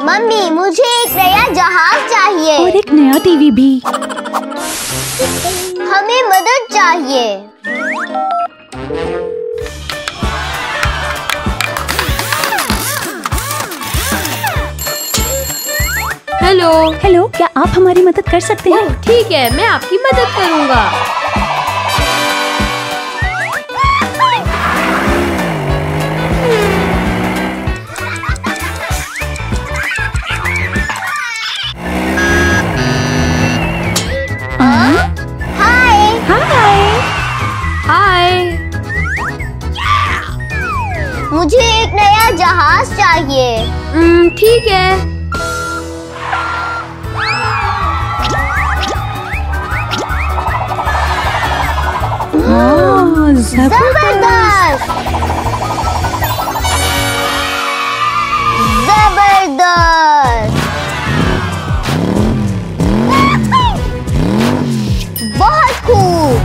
Mummy मुझे एक नया जहाज चाहिए और एक नया टीवी भी। हमें मदद चाहिए। हेलो। हेलो, क्या आप हमारी मदद कर सकते हैं? ठीक है, मैं आपकी मदद करूंगा। हाय। मुझे एक नया जहाज चाहिए। ठीक है। जबरदस्त। जबरदस्त। बहुत खूब।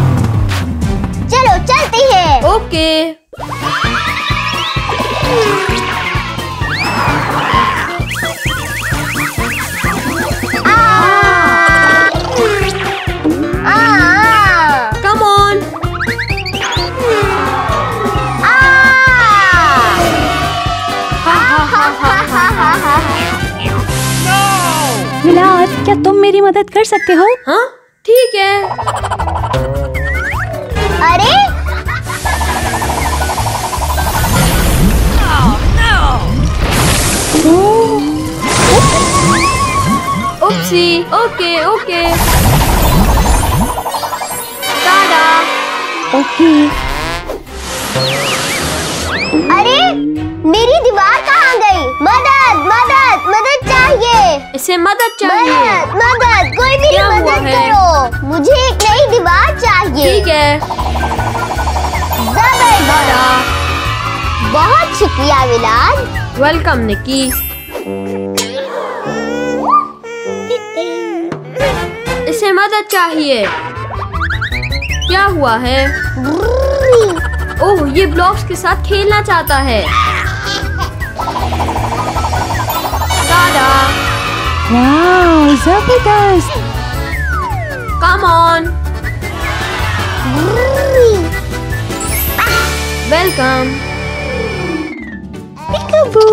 चलो चलते हैं। ओके। Come on. वलाद, क्या तुम मेरी मदद कर सकते हो? हाँ, ठीक है। अरे Oopsie. Okay okay. Tata. Okay. अरे मेरी दीवार कहाँ गई? मदद मदद मदद चाहिए। इसे मदद चाहिए। मदद मदद, कोई मेरी क्या हुआ मदद है? करो। मुझे एक नई दीवार चाहिए। ठीक है। जबरदस्त। बहुत शुक्रिया विलाद। वेलकम निकी। इसे मदद चाहिए। क्या हुआ है? ओह, ये ब्लॉक्स के साथ खेलना चाहता है। टाटा। वाह, जबरदस्त। Come on. वेलकम। पिकाबू,